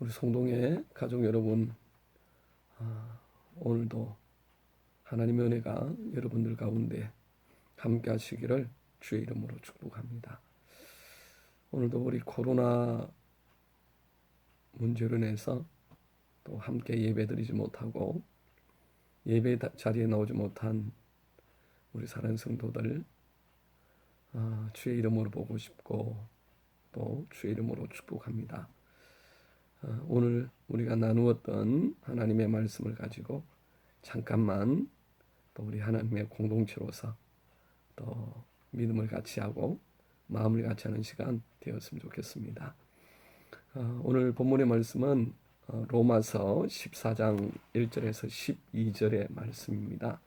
우리 성동의 가족 여러분, 오늘도 하나님의 은혜가 여러분들 가운데 함께 하시기를 주의 이름으로 축복합니다. 오늘도 우리 코로나 문제로 인해서 또 함께 예배드리지 못하고 예배 자리에 나오지 못한 우리 사랑하는 성도들, 주의 이름으로 보고 싶고 또 주의 이름으로 축복합니다. 오늘 우리가 나누었던 하나님의 말씀을 가지고 잠깐만 또 우리 하나님의 공동체로서 또 믿음을 같이 하고 마음을 같이 하는 시간 되었으면 좋겠습니다. 오늘 본문의 말씀은 로마서 14장 1절에서 12절의 말씀입니다.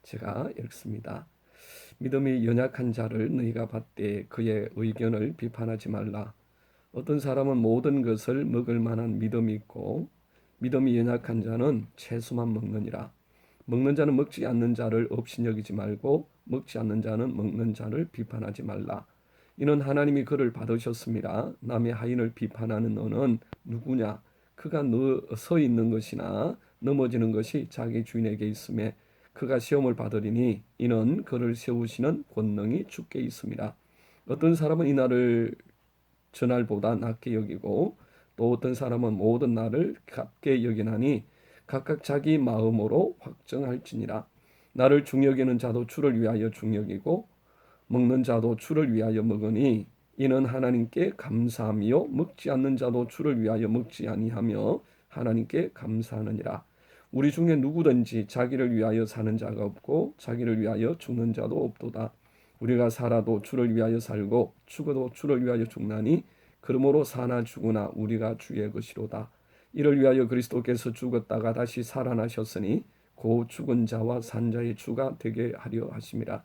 제가 읽습니다. 믿음이 연약한 자를 너희가 받되 그의 의견을 비판하지 말라. 어떤 사람은 모든 것을 먹을 만한 믿음이 있고 믿음이 연약한 자는 채소만 먹느니라. 먹는 자는 먹지 않는 자를 업신여기지 말고 먹지 않는 자는 먹는 자를 비판하지 말라. 이는 하나님이 그를 받으셨습니다. 남의 하인을 비판하는 너는 누구냐? 그가 서 있는 것이나 넘어지는 것이 자기 주인에게 있음에 그가 시험을 받으리니 이는 그를 세우시는 권능이 주께 있습니다. 어떤 사람은 이날을 저날보다 낮게 여기고 또 어떤 사람은 모든 날을 같게 여기나니 각각 자기 마음으로 확정할지니라. 나를 중여기는 자도 주를 위하여 중여기고 먹는 자도 주를 위하여 먹으니 이는 하나님께 감사하며 먹지 않는 자도 주를 위하여 먹지 아니하며 하나님께 감사하느니라. 우리 중에 누구든지 자기를 위하여 사는 자가 없고 자기를 위하여 죽는 자도 없도다. 우리가 살아도 주를 위하여 살고 죽어도 주를 위하여 죽나니 그러므로 사나 죽으나 우리가 주의 것이로다. 이를 위하여 그리스도께서 죽었다가 다시 살아나셨으니 곧 죽은 자와 산 자의 주가 되게 하려 하심이라.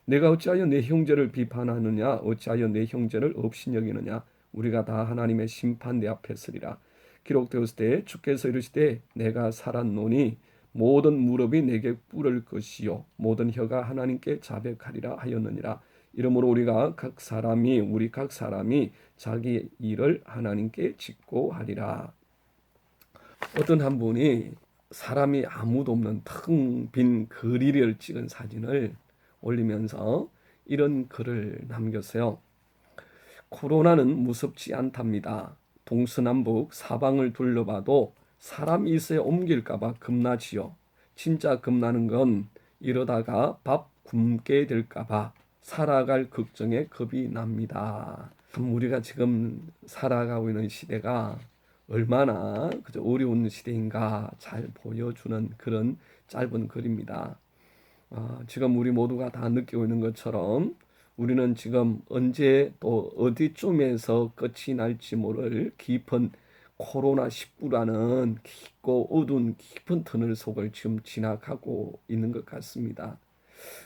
내가 어찌하여 내 형제를 비판하느냐? 어찌하여 내 형제를 업신여기느냐? 우리가 다 하나님의 심판대 앞에 서리라. 기록되었을 때 주께서 이르시되 내가 살았노니 모든 무릎이 내게 꿇을 것이요 모든 혀가 하나님께 자백하리라 하였느니라. 이러므로 우리 각 사람이 자기 일을 하나님께 짓고 하리라. 어떤 한 분이 사람이 아무도 없는 텅 빈 거리를 찍은 사진을 올리면서 이런 글을 남겼어요. 코로나는 무섭지 않답니다. 동서남북 사방을 둘러봐도 사람이 있어야 옮길까봐 겁나지요. 진짜 겁나는 건 이러다가 밥 굶게 될까봐 살아갈 걱정에 겁이 납니다. 참 우리가 지금 살아가고 있는 시대가 얼마나 어려운 시대인가 잘 보여주는 그런 짧은 글입니다. 지금 우리 모두가 다 느끼고 있는 것처럼 우리는 지금 언제 또 어디쯤에서 끝이 날지 모를 깊은 코로나19라는 깊고 어두운 깊은 터널 속을 지금 지나가고 있는 것 같습니다.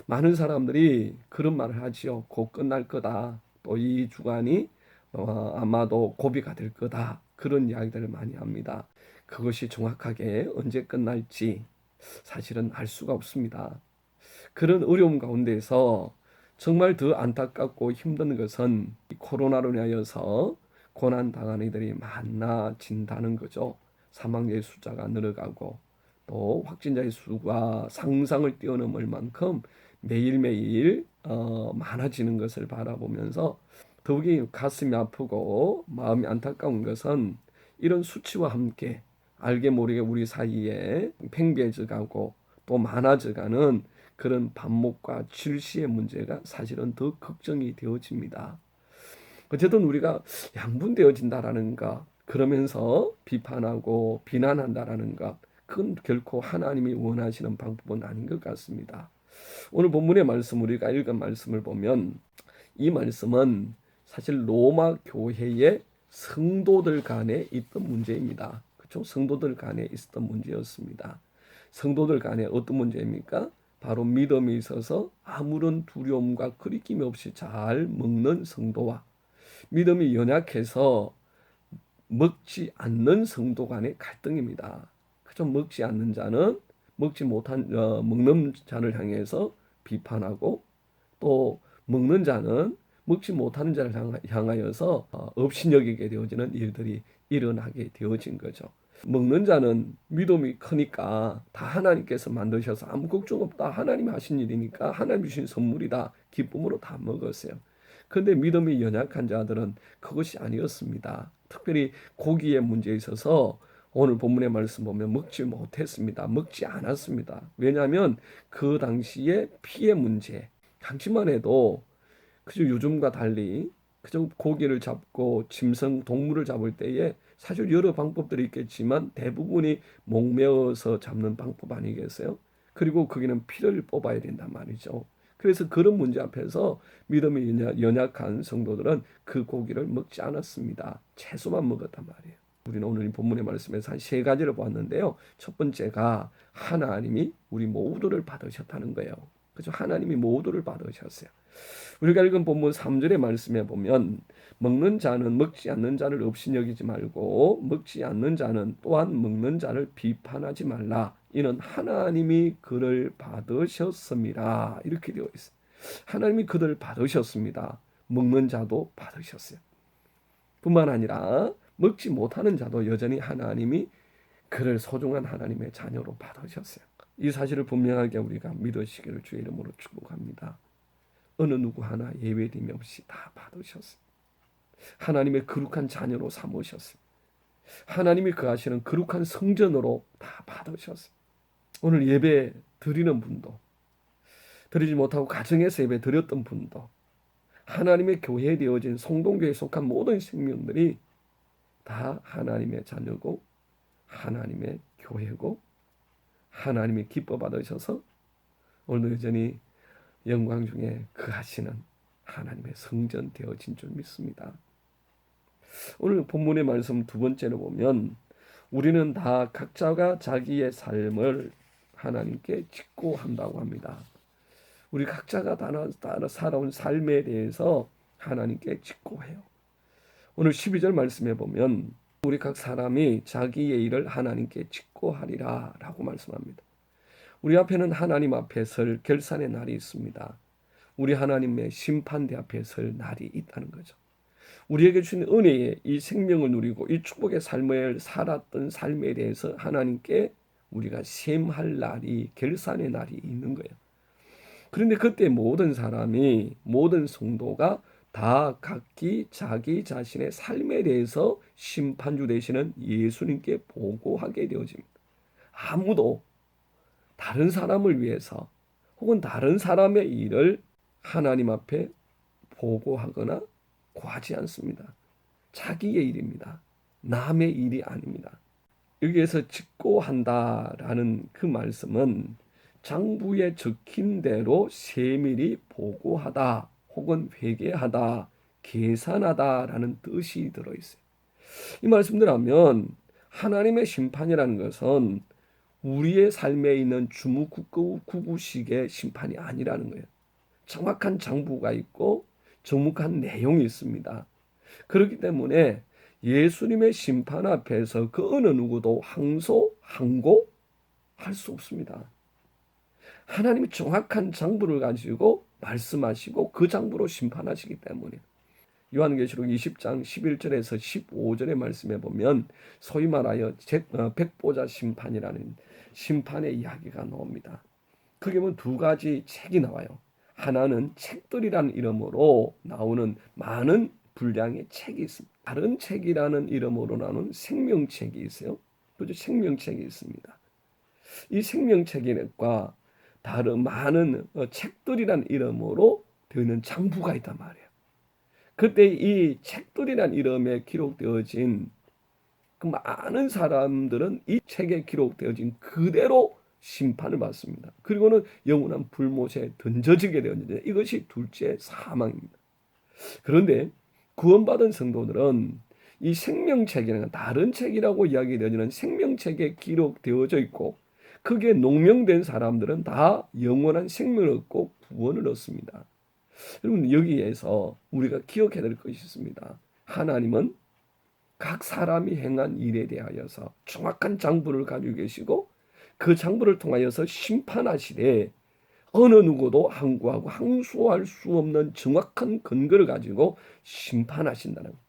많은 사람들이 그런 말을 하지요. 곧 끝날 거다. 또 이 주간이 아마도 고비가 될 거다. 그런 이야기들을 많이 합니다. 그것이 정확하게 언제 끝날지 사실은 알 수가 없습니다. 그런 어려움 가운데서 정말 더 안타깝고 힘든 것은 코로나로 인하여서 고난당하는 이들이 많아진다는 거죠. 사망자의 숫자가 늘어가고 또 확진자의 수가 상상을 뛰어넘을 만큼 매일매일 많아지는 것을 바라보면서 더욱이 가슴이 아프고 마음이 안타까운 것은 이런 수치와 함께 알게 모르게 우리 사이에 팽배해져가고 또 많아져가는 그런 반목과 질시의 문제가 사실은 더 걱정이 되어집니다. 어쨌든 우리가 양분되어진다라는 것, 그러면서 비판하고 비난한다라는 것, 그건 결코 하나님이 원하시는 방법은 아닌 것 같습니다. 오늘 본문의 말씀, 우리가 읽은 말씀을 보면 이 말씀은 사실 로마 교회의 성도들 간에 있던 문제입니다. 그렇죠? 성도들 간에 있었던 문제였습니다. 성도들 간에 어떤 문제입니까? 바로 믿음에 있어서 아무런 두려움과 거리낌 없이 잘 먹는 성도와 믿음이 연약해서 먹지 않는 성도 간의 갈등입니다. 그죠? 먹지 않는 자는 먹는 자를 향해서 비판하고 또 먹는 자는 먹지 못하는 자를 향하여서 업신여기게 되어지는 일들이 일어나게 되어진 거죠. 먹는 자는 믿음이 크니까 다 하나님께서 만드셔서 아무 걱정 없다. 하나님이 하신 일이니까 하나님 주신 선물이다. 기쁨으로 다 먹었어요. 그런데 믿음이 연약한 자들은 그것이 아니었습니다. 특별히 고기의 문제에 있어서 오늘 본문의 말씀 보면 먹지 못했습니다. 먹지 않았습니다. 왜냐하면 그 당시에 피의 문제, 당시만 해도 그저 요즘과 달리 그저 고기를 잡고 짐승 동물을 잡을 때에 사실 여러 방법들이 있겠지만 대부분이 목매어서 잡는 방법 아니겠어요? 그리고 거기는 피를 뽑아야 된단 말이죠. 그래서 그런 문제 앞에서 믿음이 연약한 성도들은 그 고기를 먹지 않았습니다. 채소만 먹었단 말이에요. 우리는 오늘 이 본문의 말씀에서 한 세 가지를 보았는데요. 첫 번째가 하나님이 우리 모두를 받으셨다는 거예요. 그죠? 하나님이 모두를 받으셨어요. 우리가 읽은 본문 3절의 말씀에 보면 먹는 자는 먹지 않는 자를 업신여기지 말고 먹지 않는 자는 또한 먹는 자를 비판하지 말라. 이는 하나님이 그를 받으셨습니다. 이렇게 되어 있어요. 하나님이 그들을 받으셨습니다. 먹는 자도 받으셨어요. 뿐만 아니라 먹지 못하는 자도 여전히 하나님이 그를 소중한 하나님의 자녀로 받으셨어요. 이 사실을 분명하게 우리가 믿으시기를 주의 이름으로 축복합니다. 어느 누구 하나 예외됨 없이 다 받으셨어요. 하나님의 거룩한 자녀로 삼으셨어요. 하나님이 거하시는 거룩한 성전으로 다 받으셨어요. 오늘 예배 드리는 분도, 드리지 못하고 가정에서 예배 드렸던 분도, 하나님의 교회에 되어진 성동교회에 속한 모든 생명들이 다 하나님의 자녀고 하나님의 교회고 하나님이 기뻐 받으셔서 오늘 여전히 영광 중에 거하시는 하나님의 성전 되어진 줄 믿습니다. 오늘 본문의 말씀 두 번째로 보면 우리는 다 각자가 자기의 삶을 하나님께 직고한다고 합니다. 우리 각자가 다 살아온 삶에 대해서 하나님께 직고해요. 오늘 12절 말씀에 보면 우리 각 사람이 자기의 일을 하나님께 직고하리라 라고 말씀합니다. 우리 앞에는 하나님 앞에 설 결산의 날이 있습니다. 우리 하나님의 심판대 앞에 설 날이 있다는 거죠. 우리에게 주신 은혜의 이 생명을 누리고 이 축복의 삶을 살았던 삶에 대해서 하나님께 우리가 셈할 날이, 결산의 날이 있는 거예요. 그런데 그때 모든 사람이, 모든 성도가 다 각기 자기 자신의 삶에 대해서 심판주 되시는 예수님께 보고하게 되어집니다. 아무도 다른 사람을 위해서 혹은 다른 사람의 일을 하나님 앞에 보고하거나 구하지 않습니다. 자기의 일입니다. 남의 일이 아닙니다. 여기에서 직고한다라는 그 말씀은 장부에 적힌 대로 세밀히 보고하다 혹은 회개하다, 계산하다라는 뜻이 들어있어요. 이 말씀들 하면 하나님의 심판이라는 것은 우리의 삶에 있는 주무구구식의 심판이 아니라는 거예요. 정확한 장부가 있고 정확한 내용이 있습니다. 그렇기 때문에 예수님의 심판 앞에서 그 어느 누구도 항소할 수 없습니다. 하나님이 정확한 장부를 가지고 말씀하시고 그 장부로 심판하시기 때문에 요한계시록 20장 11절에서 15절의 말씀에 보면 소위 말하여 백보자 심판이라는 심판의 이야기가 나옵니다. 그게 보면 두 가지 책이 나와요. 하나는 책들이라는 이름으로 나오는 많은 분량의 책이 있습니다. 다른 책이라는 이름으로 나오는 생명책이 있어요. 그죠? 생명책이 있습니다. 이 생명책과 다른 많은 책들이라는 이름으로 되어 있는 장부가 있단 말이에요. 그때 이 책들이라는 이름에 기록되어진 그 많은 사람들은 이 책에 기록되어진 그대로 심판을 받습니다. 그리고는 영원한 불못에 던져지게 되었는데 이것이 둘째 사망입니다. 그런데 구원받은 성도들은 이 생명책이라는 다른 책이라고 이야기되어지는 생명책에 기록되어져 있고 그게 농명된 사람들은 다 영원한 생명을 얻고 구원을 얻습니다. 여러분 여기에서 우리가 기억해야 될 것이 있습니다. 하나님은 각 사람이 행한 일에 대하여서 정확한 장부를 가지고 계시고 그 장부를 통하여서 심판하시되 어느 누구도 항구하고 항소할 수 없는 정확한 근거를 가지고 심판하신다는 거예요.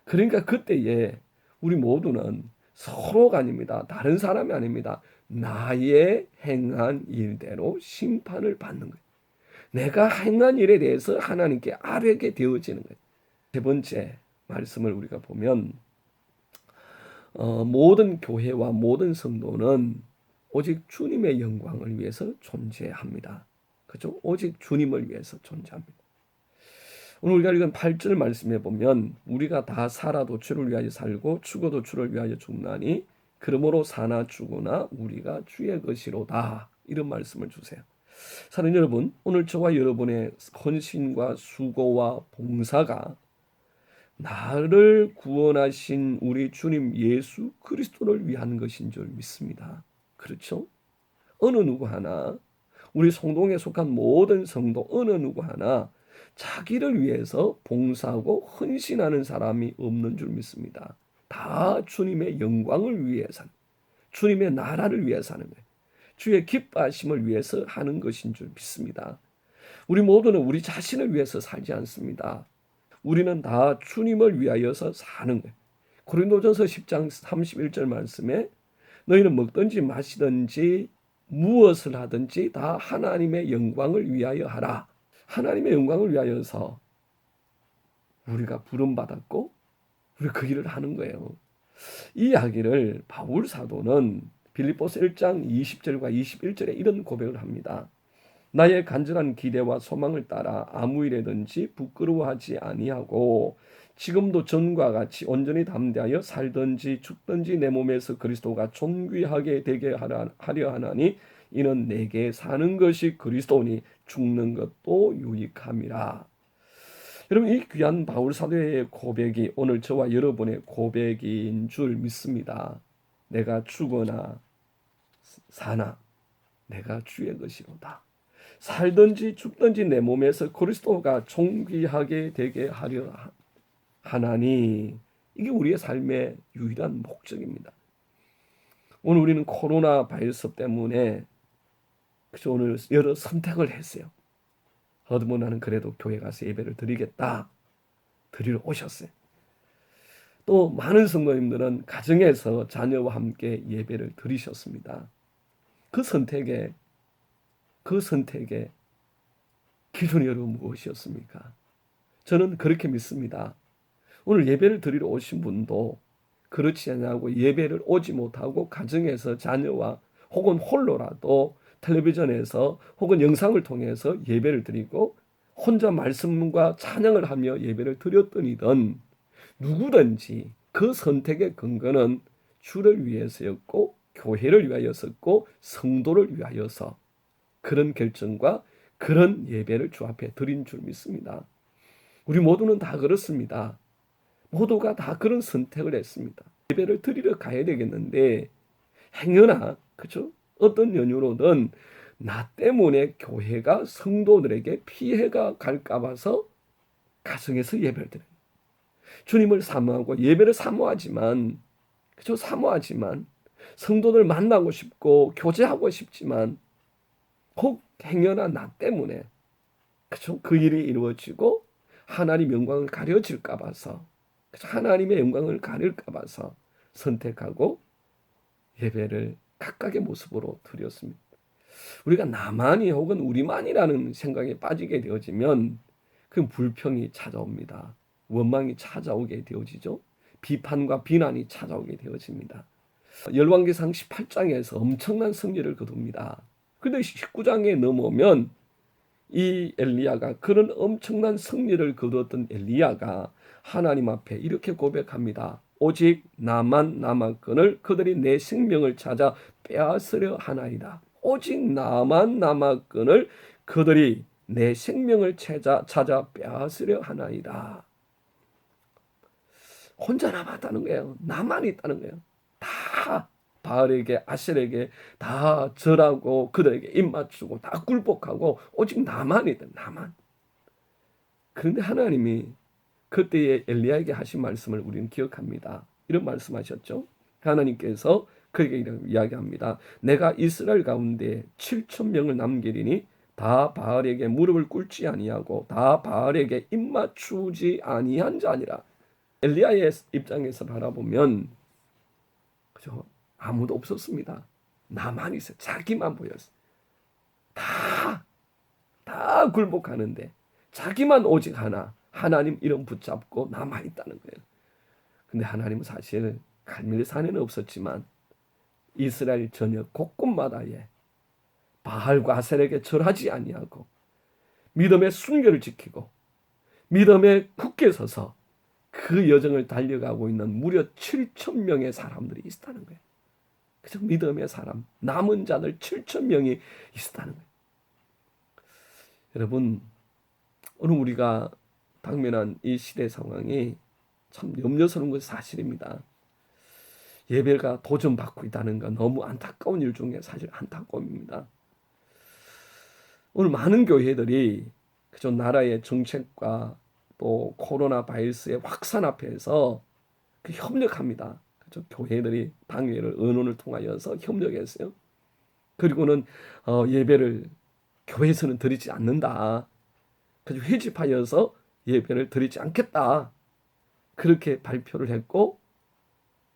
그러니까 그때에 우리 모두는 서로가 아닙니다. 다른 사람이 아닙니다. 나의 행한 일대로 심판을 받는 거예요. 내가 행한 일에 대해서 하나님께 아뢰게 되어지는 거예요. 세 번째 말씀을 우리가 보면 모든 교회와 모든 성도는 오직 주님의 영광을 위해서 존재합니다. 그렇죠? 오직 주님을 위해서 존재합니다. 오늘 우리가 읽은 8절 말씀에 보면 우리가 다 살아도 주를 위하여 살고 죽어도 주를 위하여 죽나니 그러므로 사나 죽으나 우리가 주의 것이로다. 이런 말씀을 주세요. 사랑하는 여러분, 오늘 저와 여러분의 헌신과 수고와 봉사가 나를 구원하신 우리 주님 예수 그리스도를 위한 것인 줄 믿습니다. 그렇죠? 어느 누구 하나, 우리 성동에 속한 모든 성도 어느 누구 하나 자기를 위해서 봉사하고 헌신하는 사람이 없는 줄 믿습니다. 다 주님의 영광을 위해서, 주님의 나라를 위해서 하는 거예요. 주의 기뻐하심을 위해서 하는 것인 줄 믿습니다. 우리 모두는 우리 자신을 위해서 살지 않습니다. 우리는 다 주님을 위하여서 사는 거예요. 고린도전서 10장 31절 말씀에 너희는 먹든지 마시든지 무엇을 하든지 다 하나님의 영광을 위하여 하라. 하나님의 영광을 위하여서 우리가 부름받았고 우리 그 일을 하는 거예요. 이 이야기를 바울 사도는 빌립보서 1장 20절과 21절에 이런 고백을 합니다. 나의 간절한 기대와 소망을 따라 아무 일에든지 부끄러워하지 아니하고 지금도 전과 같이 온전히 담대하여 살든지 죽든지 내 몸에서 그리스도가 존귀하게 되게 하려 하나니 이는 내게 사는 것이 그리스도니 죽는 것도 유익함이라. 여러분, 이 귀한 바울 사도의 고백이 오늘 저와 여러분의 고백인 줄 믿습니다. 내가 죽거나 사나 내가 주의 것이로다. 살든지 죽든지 내 몸에서 그리스도가 존귀하게 되게 하려 하나니, 이게 우리의 삶의 유일한 목적입니다. 오늘 우리는 코로나 바이러스 때문에 그래서 오늘 여러 선택을 했어요. 어두면 나는 그래도 교회 가서 예배를 드리겠다. 드리러 오셨어요. 또 많은 성도님들은 가정에서 자녀와 함께 예배를 드리셨습니다. 그 선택에 기준이 여러분 무엇이었습니까? 저는 그렇게 믿습니다. 오늘 예배를 드리러 오신 분도 그렇지 않냐고 예배를 오지 못하고 가정에서 자녀와 혹은 홀로라도 텔레비전에서 혹은 영상을 통해서 예배를 드리고 혼자 말씀과 찬양을 하며 예배를 드렸더니든 누구든지 그 선택의 근거는 주를 위해서였고 교회를 위하여였고 성도를 위하여서 그런 결정과 그런 예배를 주 앞에 드린 줄 믿습니다. 우리 모두는 다 그렇습니다. 모두가 다 그런 선택을 했습니다. 예배를 드리러 가야 되겠는데 행여나 그렇죠? 어떤 연유로든 나 때문에 교회가 성도들에게 피해가 갈까 봐서 가정에서 예배를 드려요. 주님을 사모하고 예배를 사모하지만 그렇죠? 사모하지만 성도들 만나고 싶고 교제하고 싶지만 혹 행여나 나 때문에 그렇죠? 그 일이 이루어지고 하나님 영광을 가려질까 봐서 하나님의 영광을 가릴까 봐서 선택하고 예배를 각각의 모습으로 드렸습니다. 우리가 나만이 혹은 우리만이라는 생각에 빠지게 되어지면 그 불평이 찾아옵니다. 원망이 찾아오게 되어지죠. 비판과 비난이 찾아오게 되어집니다. 열왕기상 18장에서 엄청난 승리를 거둡니다. 그런데 19장에 넘어오면 이 엘리야가 그런 엄청난 승리를 거두었던 엘리야가 하나님 앞에 이렇게 고백합니다. 오직 나만 남았거늘 그들이 내 생명을 찾아 빼앗으려 하나이다. 오직 나만 남았거늘 그들이 내 생명을 찾아 빼앗으려 하나이다. 혼자 남았다는 거예요. 나만 있다는 거예요. 다 바알에게 아셀에게 다 절하고 그들에게 입맞추고 다 굴복하고 오직 나만 있다. 나만. 그런데 하나님이 그때의 엘리야에게 하신 말씀을 우리는 기억합니다. 이런 말씀하셨죠. 하나님께서 그에게 이렇게 이야기합니다. 내가 이스라엘 가운데 7천 명을 남기리니 다 바알에게 무릎을 꿇지 아니하고 다 바알에게 입맞추지 아니한 자니라. 엘리야의 입장에서 바라보면 그죠? 아무도 없었습니다. 나만 있어. 자기만 보였어. 다 굴복하는데 자기만 오직 하나 하나님 이름 붙잡고 남아 있다는 거예요. 근데 하나님은 사실 갈멜산에는 없었지만 이스라엘 전역 곳곳마다에 바알과 아셀에게 절하지 아니하고 믿음의 순결을 지키고 믿음에 굳게 서서 그 여정을 달려가고 있는 무려 7천 명의 사람들이 있었다는 거예요. 그저 믿음의 사람, 남은 자들 7천 명이 있었다는 거예요. 여러분, 오늘 우리가 당면한 이 시대 상황이 참 염려스러운 것이 사실입니다. 예배가 도전받고 있다는 건 너무 안타까운 일 중에 사실 안타까움입니다. 오늘 많은 교회들이 그저 나라의 정책과 또 코로나 바이러스의 확산 앞에서 그 협력합니다. 그죠? 교회들이 당회를 의논을 통하여서 협력했어요. 그리고는 예배를 교회에서는 드리지 않는다. 그래서 회집하여서 예배를 드리지 않겠다. 그렇게 발표를 했고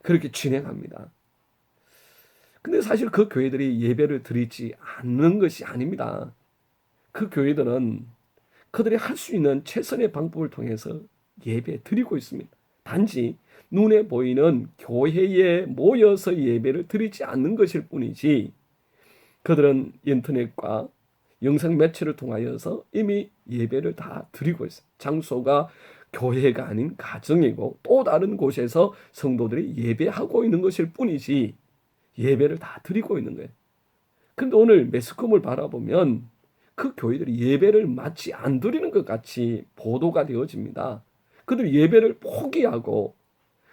그렇게 진행합니다. 근데 사실 그 교회들이 예배를 드리지 않는 것이 아닙니다. 그 교회들은 그들이 할 수 있는 최선의 방법을 통해서 예배 드리고 있습니다. 단지 눈에 보이는 교회에 모여서 예배를 드리지 않는 것일 뿐이지 그들은 인터넷과 영상 매체를 통하여서 이미 예배를 다 드리고 있어요. 장소가 교회가 아닌 가정이고 또 다른 곳에서 성도들이 예배하고 있는 것일 뿐이지 예배를 다 드리고 있는 거예요. 근데 오늘 매스컴을 바라보면 그 교회들이 예배를 마치 안 드리는 것 같이 보도가 되어집니다. 그들이 예배를 포기하고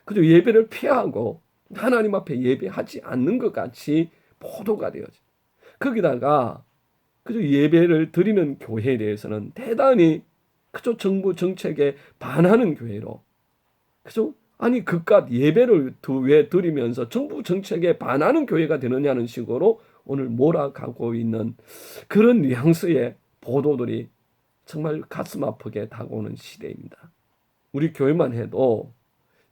그저 예배를 피하고 하나님 앞에 예배하지 않는 것 같이 보도가 되어져. 거기다가 그저 예배를 드리는 교회에 대해서는 대단히 그저 정부 정책에 반하는 교회로 그죠? 아니 그깟 예배를 왜 드리면서 정부 정책에 반하는 교회가 되느냐는 식으로 오늘 몰아가고 있는 그런 뉘앙스의 보도들이 정말 가슴 아프게 다가오는 시대입니다. 우리 교회만 해도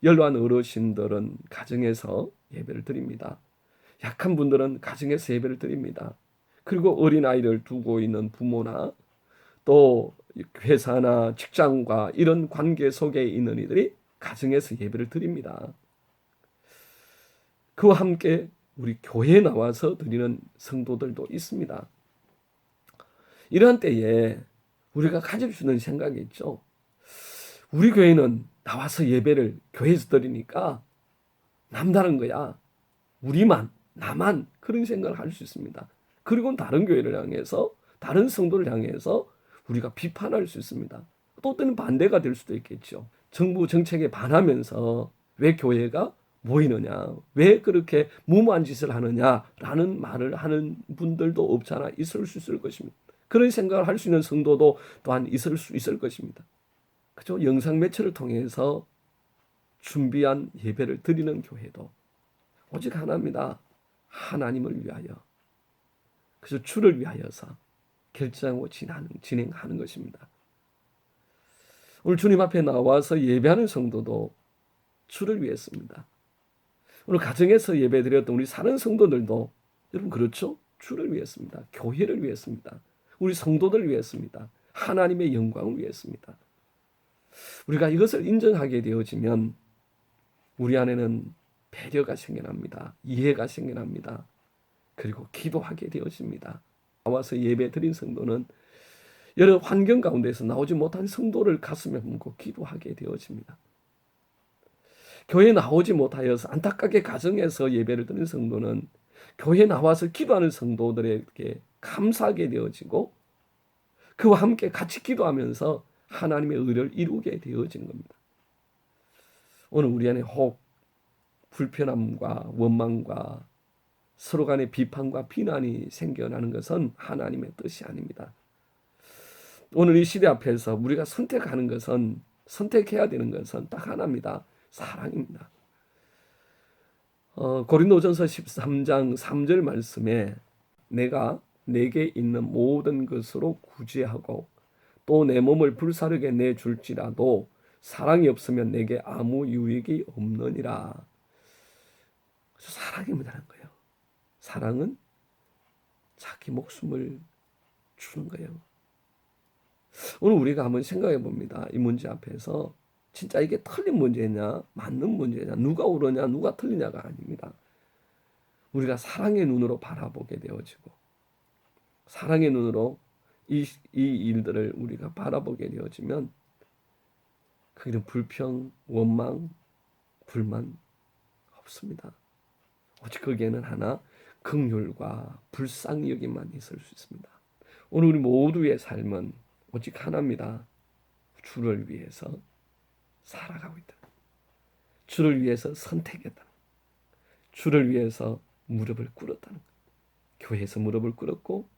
연로한 어르신들은 가정에서 예배를 드립니다. 약한 분들은 가정에서 예배를 드립니다. 그리고 어린아이를 두고 있는 부모나 또 회사나 직장과 이런 관계 속에 있는 이들이 가정에서 예배를 드립니다. 그와 함께 우리 교회에 나와서 드리는 성도들도 있습니다. 이러한 때에 우리가 가질 수 있는 생각이 있죠. 우리 교회는 나와서 예배를 교회에서 드리니까 남다른 거야. 우리만, 나만 그런 생각을 할 수 있습니다. 그리고 다른 교회를 향해서 다른 성도를 향해서 우리가 비판할 수 있습니다. 또 때는 반대가 될 수도 있겠죠. 정부 정책에 반하면서 왜 교회가 모이느냐, 왜 그렇게 무모한 짓을 하느냐라는 말을 하는 분들도 없잖아 있을 수 있을 것입니다. 그런 생각을 할 수 있는 성도도 또한 있을 수 있을 것입니다. 그죠? 영상 매체를 통해서 준비한 예배를 드리는 교회도 오직 하나입니다. 하나님을 위하여, 그래서 주를 위하여서 결정하고 진행하는 것입니다. 오늘 주님 앞에 나와서 예배하는 성도도 주를 위했습니다. 오늘 가정에서 예배드렸던 우리 사는 성도들도 여러분 그렇죠? 주를 위했습니다. 교회를 위했습니다. 우리 성도들을 위했습니다. 하나님의 영광을 위했습니다. 우리가 이것을 인정하게 되어지면 우리 안에는 배려가 생겨납니다. 이해가 생겨납니다. 그리고 기도하게 되어집니다. 나와서 예배 드린 성도는 여러 환경 가운데서 나오지 못한 성도를 가슴에 묻고 기도하게 되어집니다. 교회에 나오지 못하여서 안타깝게 가정에서 예배를 드린 성도는 교회에 나와서 기도하는 성도들에게 감사하게 되어지고 그와 함께 같이 기도하면서 하나님의 의를 이루게 되어진 겁니다. 오늘 우리 안에 혹 불편함과 원망과 서로 간의 비판과 비난이 생겨나는 것은 하나님의 뜻이 아닙니다. 오늘 이 시대 앞에서 우리가 선택하는 것은, 선택해야 되는 것은 딱 하나입니다. 사랑입니다. 고린도전서 13장 3절 말씀에 내가 내게 있는 모든 것으로 구제하고 또 내 몸을 불사르게 내줄지라도 사랑이 없으면 내게 아무 유익이 없느니라. 그래서 사랑이 뭐냐는 거예요. 사랑은 자기 목숨을 주는 거예요. 오늘 우리가 한번 생각해 봅니다. 이 문제 앞에서 진짜 이게 틀린 문제냐, 맞는 문제냐, 누가 옳으냐, 누가 틀리냐가 아닙니다. 우리가 사랑의 눈으로 바라보게 되어지고 사랑의 눈으로 이 일들을 우리가 바라보게 되어지면 그게는 불평, 원망, 불만 없습니다. 오직 거기에는 하나 긍휼과 불쌍히 여김만 있을 수 있습니다. 오늘 우리 모두의 삶은 오직 하나입니다. 주를 위해서 살아가고 있다. 주를 위해서 선택했다. 주를 위해서 무릎을 꿇었다는 것. 교회에서 무릎을 꿇었고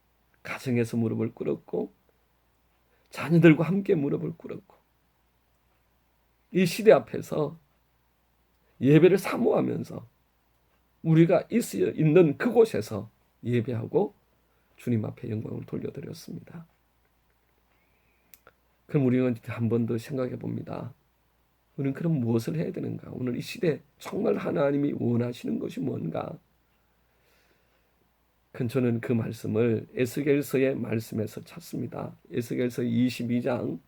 가정에서 무릎을 꿇었고 자녀들과 함께 무릎을 꿇었고 이 시대 앞에서 예배를 사모하면서 우리가 있는 그곳에서 예배하고 주님 앞에 영광을 돌려드렸습니다. 그럼 우리는 한 번 더 생각해 봅니다. 우리는 그럼 무엇을 해야 되는가? 오늘 이 시대 정말 하나님이 원하시는 것이 뭔가? 저는 그 말씀을 에스겔서의 말씀에서 찾습니다. 에스겔서 22장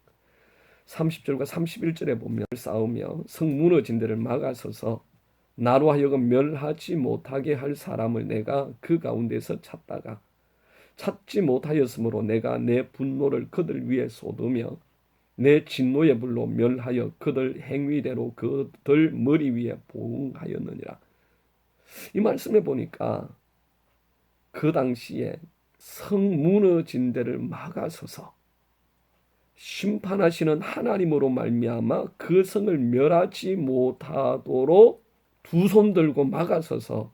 30절과 31절에 보면 싸우며 성 무너진 데를 막아서서 나로 하여금 멸하지 못하게 할 사람을 내가 그 가운데서 찾다가 찾지 못하였으므로 내가 내 분노를 그들 위에 쏟으며 내 진노의 불로 멸하여 그들 행위대로 그들 머리 위에 보응하였느니라. 이 말씀에 보니까 그 당시에 성 무너진 데를 막아서서 심판하시는 하나님으로 말미암아 그 성을 멸하지 못하도록 두 손 들고 막아서서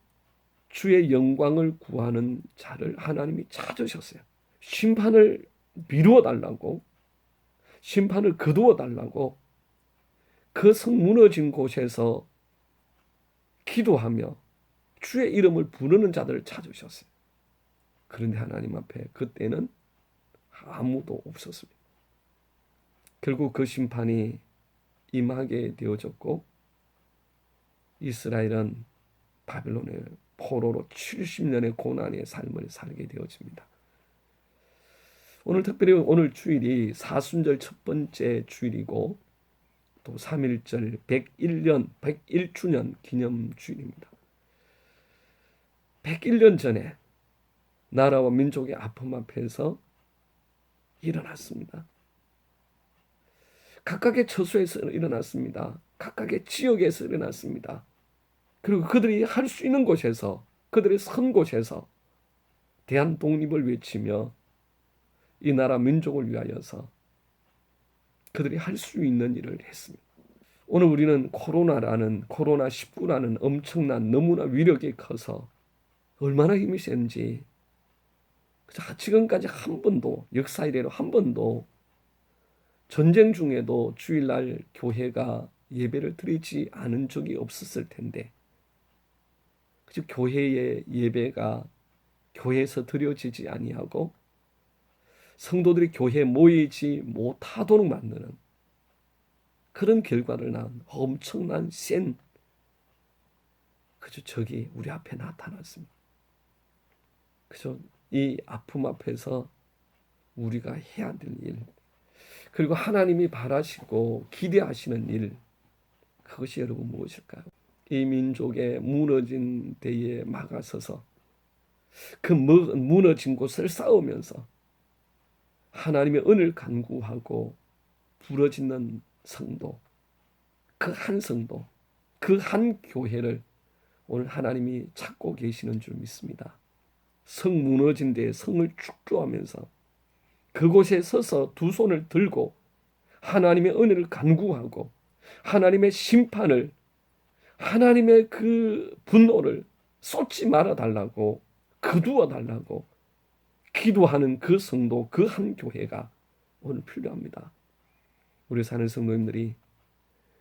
주의 영광을 구하는 자를 하나님이 찾으셨어요. 심판을 미루어 달라고, 심판을 거두어 달라고 그 성 무너진 곳에서 기도하며 주의 이름을 부르는 자들을 찾으셨어요. 그런데 하나님 앞에 그때는 아무도 없었습니다. 결국 그 심판이 임하게 되어졌고 이스라엘은 바빌론의 포로로 70년의 고난의 삶을 살게 되어집니다. 오늘 특별히 오늘 주일이 사순절 첫 번째 주일이고 또 3.1절 101주년 기념 주일입니다. 101년 전에 나라와 민족의 아픔 앞에서 일어났습니다. 각각의 처소에서 일어났습니다. 각각의 지역에서 일어났습니다. 그리고 그들이 할 수 있는 곳에서, 그들의 선 곳에서 대한 독립을 외치며 이 나라 민족을 위하여서 그들이 할 수 있는 일을 했습니다. 오늘 우리는 코로나19라는 엄청난 너무나 위력이 커서 얼마나 힘이 센지 지금까지 한 번도 역사 이래로 한 번도 전쟁 중에도 주일날 교회가 예배를 드리지 않은 적이 없었을 텐데 즉 교회의 예배가 교회에서 드려지지 아니하고 성도들이 교회에 모이지 못하도록 만드는 그런 결과를 낳은 엄청난 센 적이 우리 앞에 나타났습니다. 이 아픔 앞에서 우리가 해야 될 일, 그리고 하나님이 바라시고 기대하시는 일, 그것이 여러분 무엇일까요? 이 민족의 무너진 데에 막아서서 그 무너진 곳을 싸우면서 하나님의 은을 간구하고 부러지는 성도, 그 한 성도, 그 한 교회를 오늘 하나님이 찾고 계시는 줄 믿습니다. 성 무너진 데에 성을 축조하면서 그곳에 서서 두 손을 들고 하나님의 은혜를 간구하고 하나님의 심판을, 하나님의 그 분노를 쏟지 말아 달라고, 거두어 달라고 기도하는 그 성도, 그 한 교회가 오늘 필요합니다. 우리 사는 성도님들이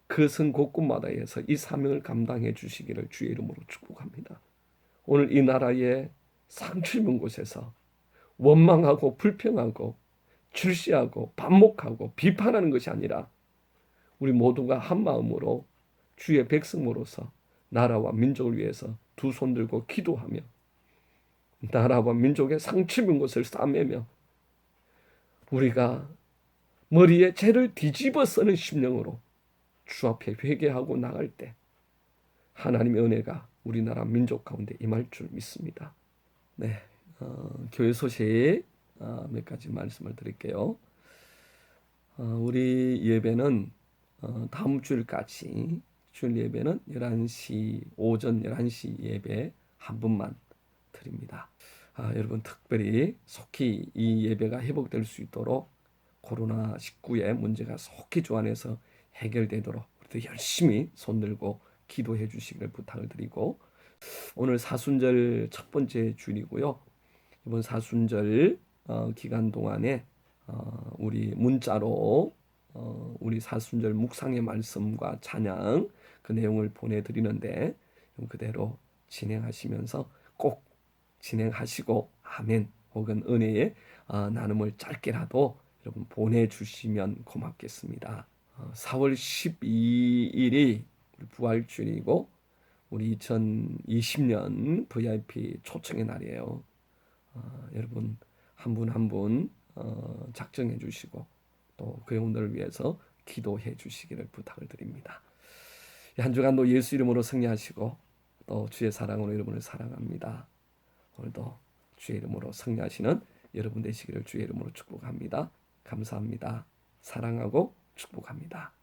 그 성 곳곳마다에서 이 사명을 감당해 주시기를 주의 이름으로 축복합니다. 오늘 이 나라의 상추 입은 곳에서 원망하고 불평하고 출시하고 반목하고 비판하는 것이 아니라 우리 모두가 한 마음으로 주의 백성으로서 나라와 민족을 위해서 두 손 들고 기도하며 나라와 민족의 상처 입은 것을 싸매며 우리가 머리에 죄를 뒤집어 쓰는 심령으로 주 앞에 회개하고 나갈 때 하나님의 은혜가 우리나라 민족 가운데 임할 줄 믿습니다. 네, 교회 소식 몇 가지 말씀을 드릴게요. 우리 예배는 다음 주일까지 주일 예배는 11시 오전 11시 예배 한 분만 드립니다. 여러분 특별히 속히 이 예배가 회복될 수 있도록 코로나19의 문제가 속히 주 안에서 해결되도록 우리도 열심히 손들고 기도해 주시기를 부탁을 드리고 오늘 사순절 첫 번째 주일이고요. 이번 사순절 기간 동안에 우리 문자로 우리 사순절 묵상의 말씀과 찬양 그 내용을 보내드리는데 그대로 진행하시면서 꼭 진행하시고 아멘 혹은 은혜의 나눔을 짧게라도 여러분 보내주시면 고맙겠습니다. 4월 12일이 부활주일이고 우리 2020년 VIP 초청의 날이에요. 여러분 한 분 한 분 작정해 주시고 또 그 영혼들을 위해서 기도해 주시기를 부탁을 드립니다. 한 주간도 예수 이름으로 승리하시고 또 주의 사랑으로 여러분을 사랑합니다. 오늘도 주의 이름으로 승리하시는 여러분 되시기를 주의 이름으로 축복합니다. 감사합니다. 사랑하고 축복합니다.